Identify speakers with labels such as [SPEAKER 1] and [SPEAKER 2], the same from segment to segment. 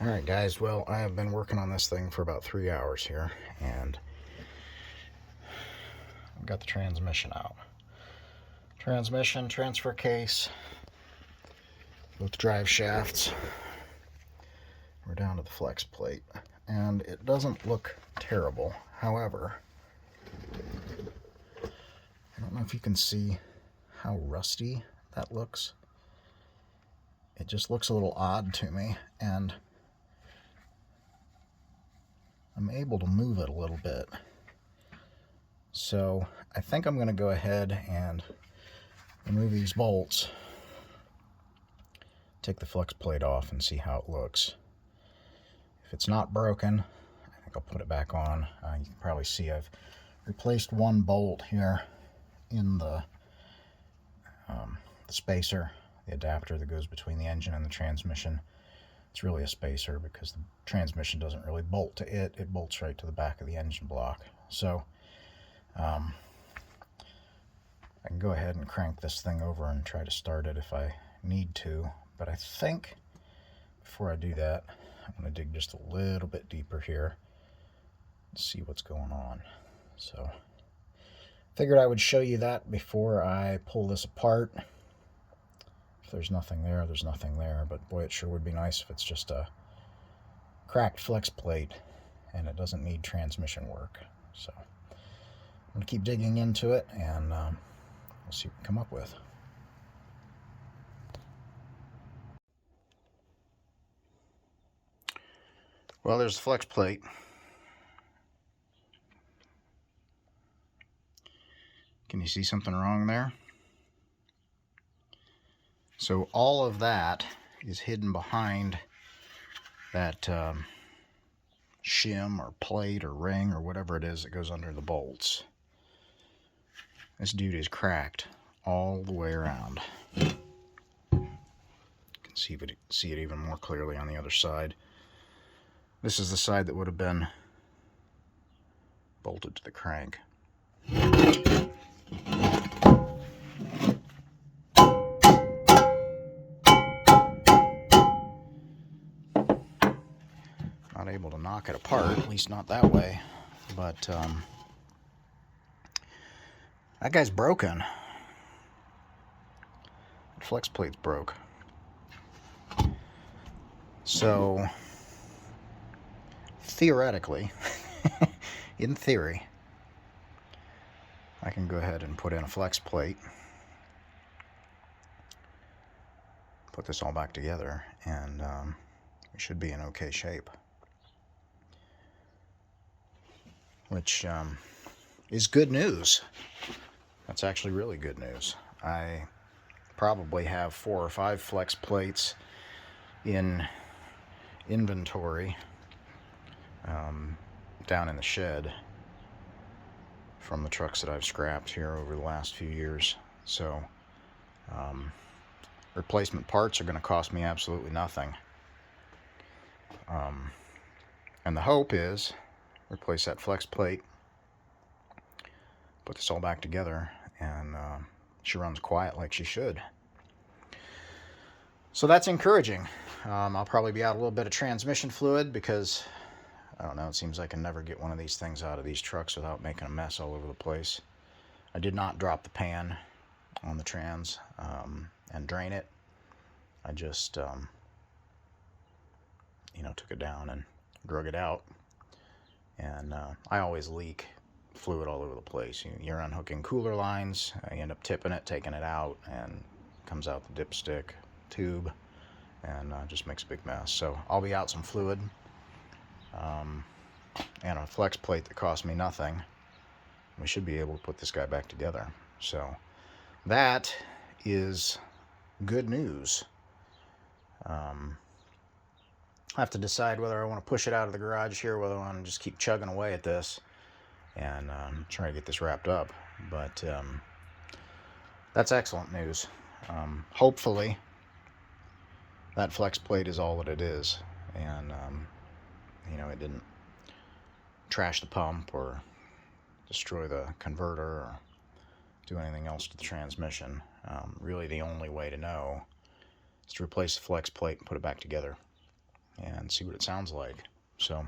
[SPEAKER 1] Alright guys, well I have been working on this thing for about 3 hours here, and I've got the transmission out. Transmission, transfer case, both drive shafts. We're down to the flex plate, and it doesn't look terrible. However, I don't know if you can see how rusty that looks. It just looks a little odd to me, and I'm able to move it a little bit. So I think I'm going to go ahead and remove these bolts, take the flex plate off, and see how it looks. If it's not broken, I think I'll put it back on. You can probably see I've replaced one bolt here in the spacer, the adapter that goes between the engine and the transmission. It's really a spacer because the transmission doesn't really bolt to it. It bolts right to the back of the engine block. So I can go ahead and crank this thing over and try to start it if I need to. But I think before I do that, I'm going to dig just a little bit deeper here and see what's going on. So figured I would show you that before I pull this apart. If there's nothing there, there's nothing there. But boy, it sure would be nice if it's just a cracked flex plate and it doesn't need transmission work. So I'm going to keep digging into it, and we'll see what we come up with. Well, there's the flex plate. Can you see something wrong there? So all of that is hidden behind that shim or plate or ring or whatever it is that goes under the bolts. This dude is cracked all the way around. You can see it even more clearly on the other side. This is the side that would have been bolted to the crank. Not able to knock it apart, at least not that way, but that guy's broken. The flex plate's broke. So theoretically, in theory, I can go ahead and put in a flex plate, put this all back together, and we should be in okay shape. Which is good news. That's actually really good news. I probably have 4 or 5 flex plates in inventory down in the shed from the trucks that I've scrapped here over the last few years. So replacement parts are going to cost me absolutely nothing. And the hope is replace that flex plate, put this all back together, and she runs quiet like she should. So that's encouraging. I'll probably be out a little bit of transmission fluid because, I don't know, it seems I can never get one of these things out of these trucks without making a mess all over the place. I did not drop the pan on the trans and drain it. I just, took it down and drug it out. And I always leak fluid all over the place. You're unhooking cooler lines, you end up tipping it, taking it out, and it comes out the dipstick tube, and just makes a big mess. So I'll be out some fluid and a flex plate that cost me nothing. We should be able to put this guy back together. So that is good news. I have to decide whether I want to push it out of the garage here, whether I want to just keep chugging away at this and try to get this wrapped up. But that's excellent news. Hopefully that flex plate is all that it is, and it didn't trash the pump or destroy the converter or do anything else to the transmission. Really the only way to know is to replace the flex plate and put it back together. and see what it sounds like. So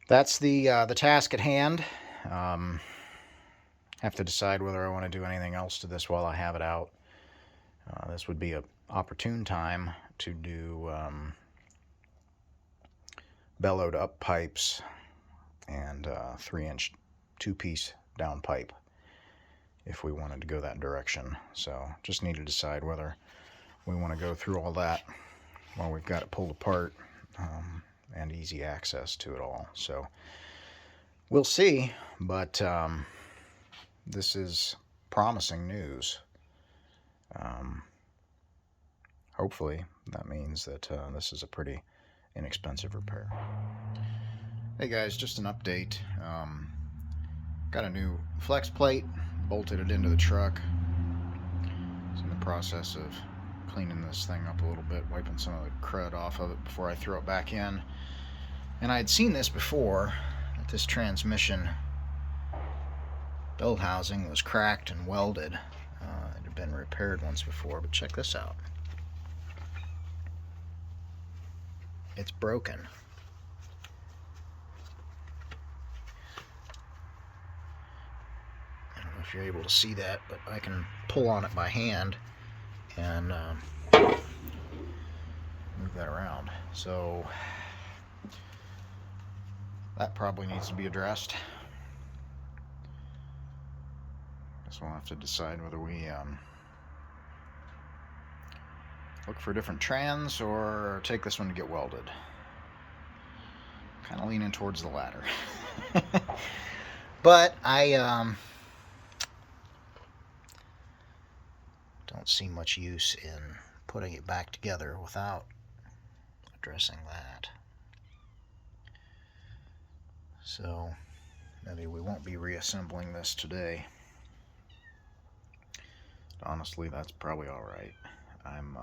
[SPEAKER 1] that's the task at hand. Have to decide whether I want to do anything else to this while I have it out. This would be an opportune time to do bellowed up pipes and 3-inch 2-piece down pipe if we wanted to go that direction. So just need to decide whether we want to go through all that while we've got it pulled apart and easy access to it all. So we'll see, but this is promising news. Hopefully that means that this is a pretty inexpensive repair. Hey guys, just an update. Got a new flex plate, bolted it into the truck. It's in the process of cleaning this thing up a little bit, wiping some of the crud off of it before I throw it back in. And I had seen this before, that this transmission bell housing was cracked and welded. It had been repaired once before, but check this out. It's broken. I don't know if you're able to see that, but I can pull on it by hand and move that around. So that probably needs to be addressed. So we'll have to decide whether we look for different trans or take this one to get welded. Kind of leaning towards the latter. But I don't see much use in putting it back together without addressing that. So maybe we won't be reassembling this today. Honestly, that's probably alright. I'm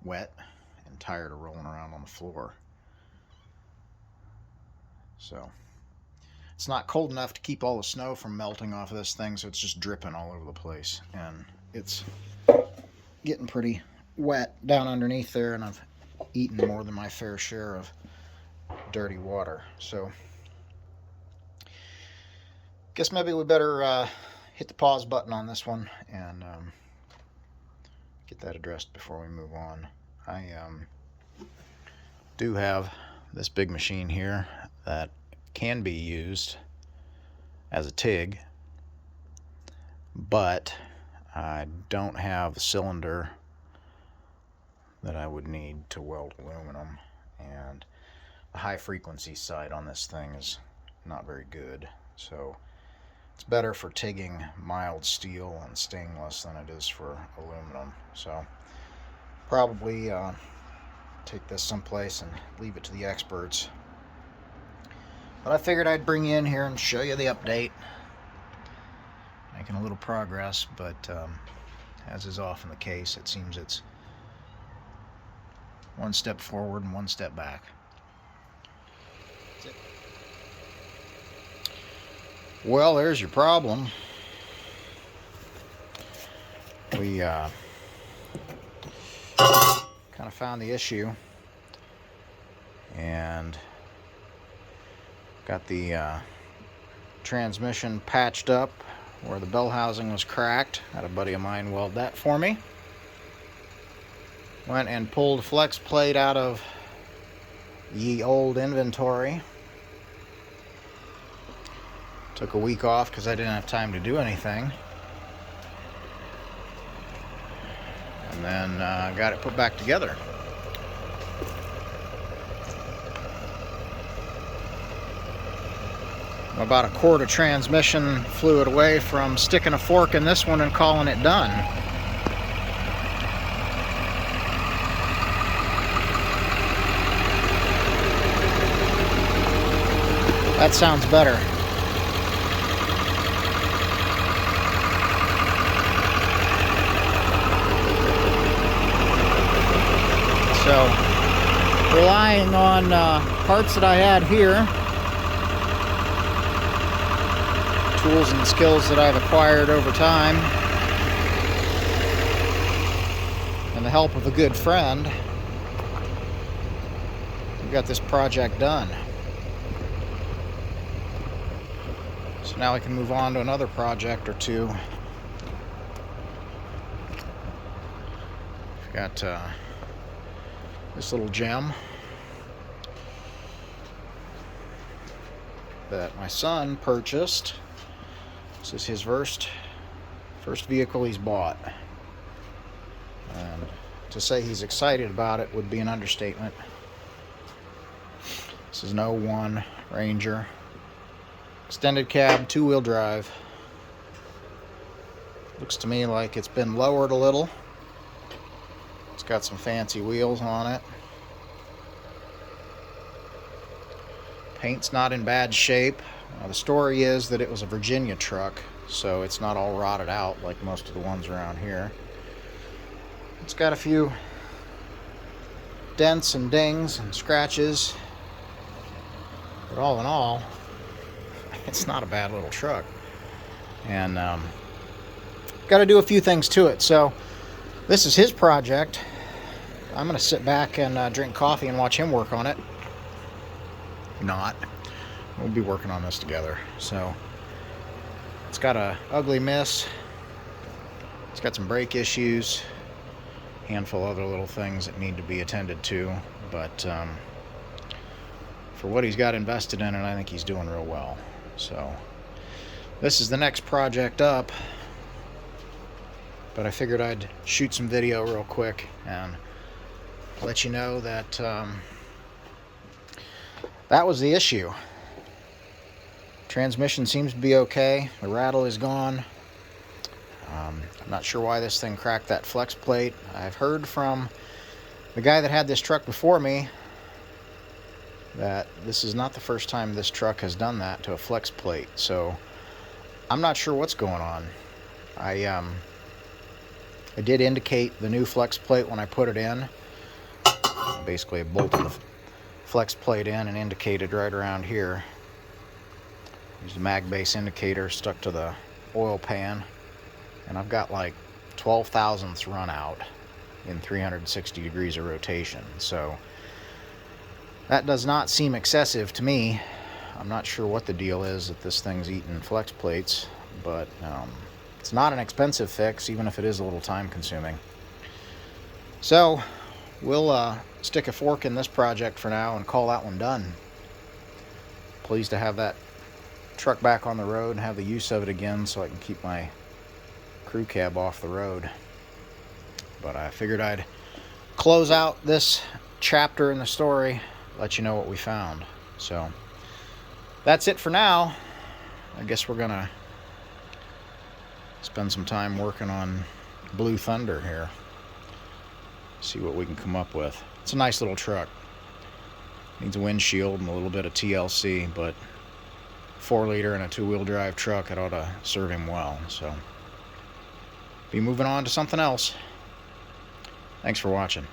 [SPEAKER 1] wet and tired of rolling around on the floor. So it's not cold enough to keep all the snow from melting off of this thing, so it's just dripping all over the place. And it's getting pretty wet down underneath there, and I've eaten more than my fair share of dirty water. So guess maybe we better hit the pause button on this one and get that addressed before we move on. I do have this big machine here that can be used as a TIG, but I don't have the cylinder that I would need to weld aluminum, and the high frequency side on this thing is not very good, so it's better for TIGging mild steel and stainless than it is for aluminum. So probably take this someplace and leave it to the experts. But I figured I'd bring you in here and show you the update. Making a little progress, but as is often the case, it seems it's one step forward and one step back. That's it. Well, there's your problem. We kind of found the issue and got the transmission patched up where the bell housing was cracked. Had a buddy of mine weld that for me. Went and pulled a flex plate out of ye old inventory. Took a week off because I didn't have time to do anything. And then got it put back together. I'm about a quart of transmission fluid away from sticking a fork in this one and calling it done. That sounds better. So, relying on parts that I had here, tools and skills that I've acquired over time, and the help of a good friend, we got this project done. So now we can move on to another project or two. We've got this little gem that my son purchased. This is his first vehicle he's bought. And to say he's excited about it would be an understatement. This is an 01 Ranger. Extended cab, 2-wheel drive. Looks to me like it's been lowered a little. It's got some fancy wheels on it. Paint's not in bad shape. The story is that it was a Virginia truck, so it's not all rotted out like most of the ones around here. It's got a few dents and dings and scratches, but all in all, it's not a bad little truck. And got to do a few things to it. So this is his project. I'm going to sit back and drink coffee and watch him work on it. We'll be working on this together. So it's got a ugly miss. It's got some brake issues. Handful of other little things that need to be attended to. But for what he's got invested in it, I think he's doing real well. So this is the next project up. But I figured I'd shoot some video real quick and let you know that that was the issue. Transmission seems to be okay. The rattle is gone. I'm not sure why this thing cracked that flex plate. I've heard from the guy that had this truck before me that this is not the first time this truck has done that to a flex plate. So I'm not sure what's going on. I did indicate the new flex plate when I put it in. Basically, I bolted the flex plate in and indicated right around here. There's a mag base indicator stuck to the oil pan, and I've got like 12 thousandths run out in 360 degrees of rotation. So that does not seem excessive to me. I'm not sure what the deal is that this thing's eating flex plates, but it's not an expensive fix, even if it is a little time consuming. So we'll stick a fork in this project for now and call that one done. Pleased to have that truck back on the road and have the use of it again so I can keep my crew cab off the road. But I figured I'd close out this chapter in the story, let you know what we found. So that's it for now. I guess we're gonna spend some time working on Blue Thunder here. See what we can come up with. It's a nice little truck. Needs a windshield and a little bit of TLC, but 4-liter and a 2-wheel drive truck, it ought to serve him well. So be moving on to something else. Thanks for watching.